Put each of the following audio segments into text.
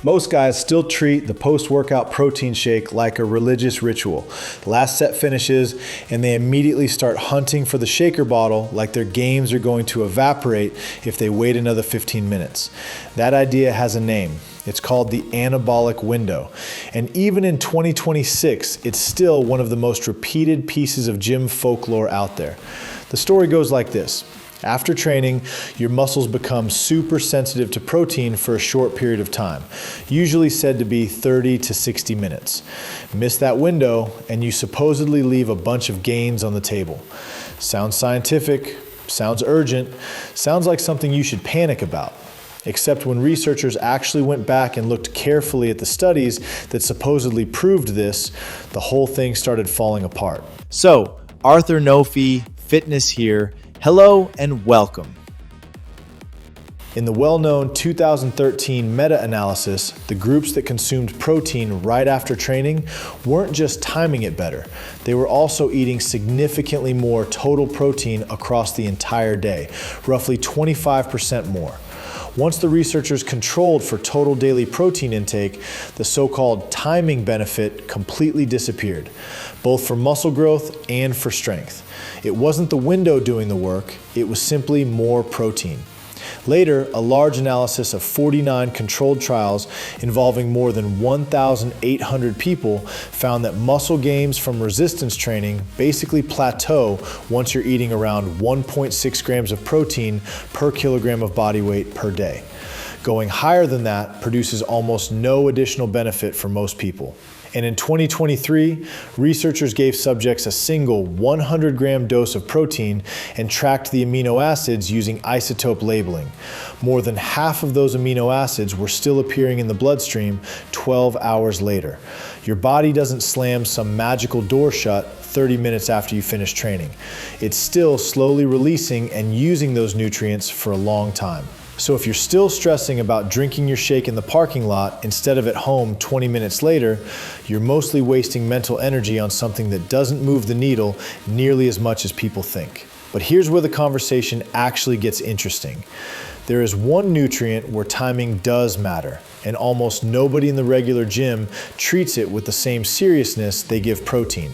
Most guys still treat the post-workout protein shake like a religious ritual. Last set finishes and they immediately start hunting for the shaker bottle like their games are going to evaporate if they wait another 15 minutes. That idea has a name. It's called the anabolic window. And even in 2026, it's still one of the most repeated pieces of gym folklore out there. The story goes like this. After training, your muscles become super sensitive to protein for a short period of time, usually said to be 30 to 60 minutes. Miss that window and you supposedly leave a bunch of gains on the table. Sounds scientific, sounds urgent, sounds like something you should panic about. Except when researchers actually went back and looked carefully at the studies that supposedly proved this, the whole thing started falling apart. So, Arthur No-Fee, Fitness here. Hello and welcome. In the well-known 2013 meta-analysis, the groups that consumed protein right after training weren't just timing it better. They were also eating significantly more total protein across the entire day, roughly 25% more. Once the researchers controlled for total daily protein intake, the so-called timing benefit completely disappeared, both for muscle growth and for strength. It wasn't the window doing the work, it was simply more protein. Later, a large analysis of 49 controlled trials involving more than 1,800 people found that muscle gains from resistance training basically plateau once you're eating around 1.6 grams of protein per kilogram of body weight per day. Going higher than that produces almost no additional benefit for most people. And in 2023, researchers gave subjects a single 100-gram dose of protein and tracked the amino acids using isotope labeling. More than half of those amino acids were still appearing in the bloodstream 12 hours later. Your body doesn't slam some magical door shut 30 minutes after you finish training. It's still slowly releasing and using those nutrients for a long time. So if you're still stressing about drinking your shake in the parking lot instead of at home 20 minutes later, you're mostly wasting mental energy on something that doesn't move the needle nearly as much as people think. But here's where the conversation actually gets interesting. There is one nutrient where timing does matter, and almost nobody in the regular gym treats it with the same seriousness they give protein: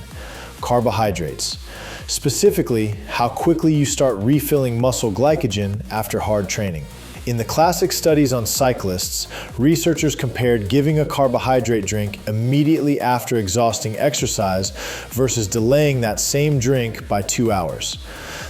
carbohydrates. Specifically, how quickly you start refilling muscle glycogen after hard training. In the classic studies on cyclists, researchers compared giving a carbohydrate drink immediately after exhausting exercise versus delaying that same drink by 2 hours.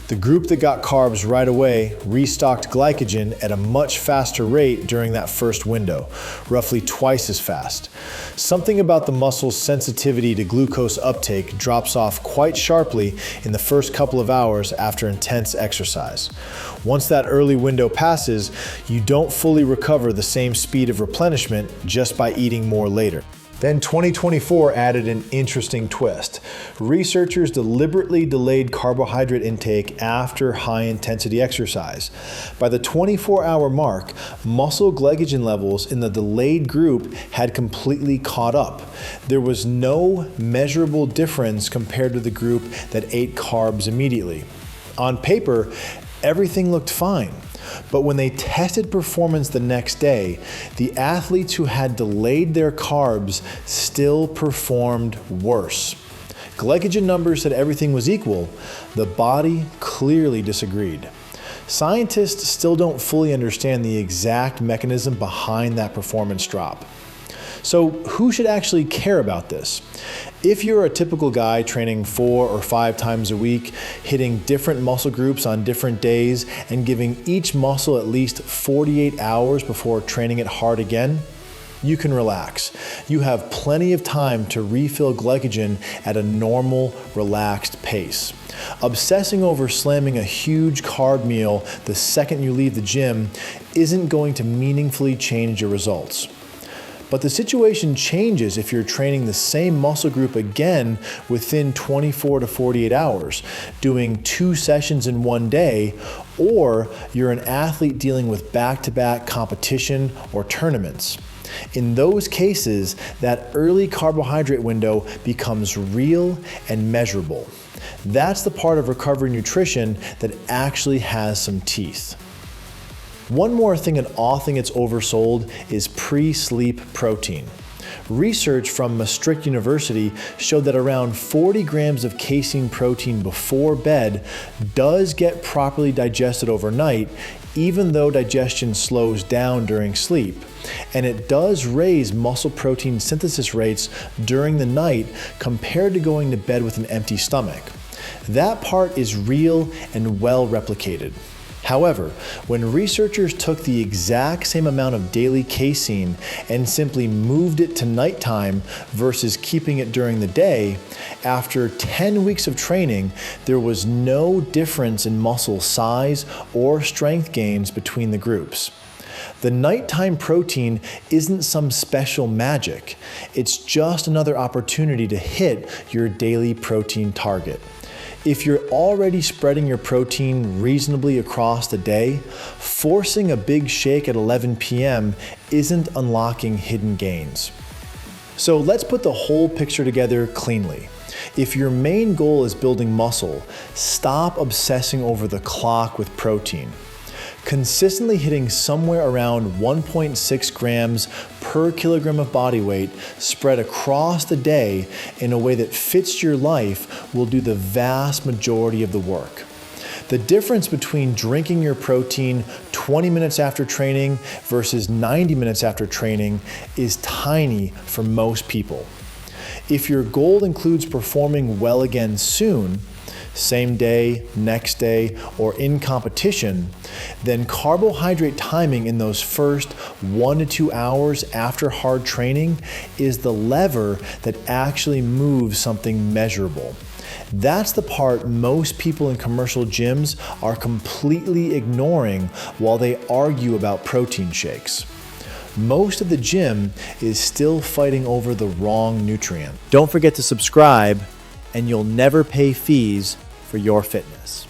The group that got carbs right away restocked glycogen at a much faster rate during that first window, roughly twice as fast. Something about the muscle's sensitivity to glucose uptake drops off quite sharply in the first couple of hours after intense exercise. Once that early window passes, you don't fully recover the same speed of replenishment just by eating more later. Then 2024 added an interesting twist. Researchers deliberately delayed carbohydrate intake after high-intensity exercise. By the 24-hour mark, muscle glycogen levels in the delayed group had completely caught up. There was no measurable difference compared to the group that ate carbs immediately. On paper, everything looked fine. But when they tested performance the next day, the athletes who had delayed their carbs still performed worse. Glycogen numbers said everything was equal. The body clearly disagreed. Scientists still don't fully understand the exact mechanism behind that performance drop. So who should actually care about this? If you're a typical guy training 4 or 5 times a week, hitting different muscle groups on different days, and giving each muscle at least 48 hours before training it hard again, you can relax. You have plenty of time to refill glycogen at a normal, relaxed pace. Obsessing over slamming a huge carb meal the second you leave the gym isn't going to meaningfully change your results. But the situation changes if you're training the same muscle group again within 24 to 48 hours, doing 2 sessions in one day, or you're an athlete dealing with back-to-back competition or tournaments. In those cases, that early carbohydrate window becomes real and measurable. That's the part of recovery nutrition that actually has some teeth. One more thing an awe thing that's oversold is pre-sleep protein. Research from Maastricht University showed that around 40 grams of casein protein before bed does get properly digested overnight, even though digestion slows down during sleep. And it does raise muscle protein synthesis rates during the night compared to going to bed with an empty stomach. That part is real and well replicated. However, when researchers took the exact same amount of daily casein and simply moved it to nighttime versus keeping it during the day, after 10 weeks of training, there was no difference in muscle size or strength gains between the groups. The nighttime protein isn't some special magic. It's just another opportunity to hit your daily protein target. If you're already spreading your protein reasonably across the day, forcing a big shake at 11 p.m. isn't unlocking hidden gains. So let's put the whole picture together cleanly. If your main goal is building muscle, stop obsessing over the clock with protein. Consistently hitting somewhere around 1.6 grams per kilogram of body weight spread across the day in a way that fits your life will do the vast majority of the work. The difference between drinking your protein 20 minutes after training versus 90 minutes after training is tiny for most people. If your goal includes performing well again soon, same day, next day, or in competition, then carbohydrate timing in those first 1 to 2 hours after hard training is the lever that actually moves something measurable. That's the part most people in commercial gyms are completely ignoring while they argue about protein shakes. Most of the gym is still fighting over the wrong nutrient. Don't forget to subscribe, and you'll never pay fees for your fitness.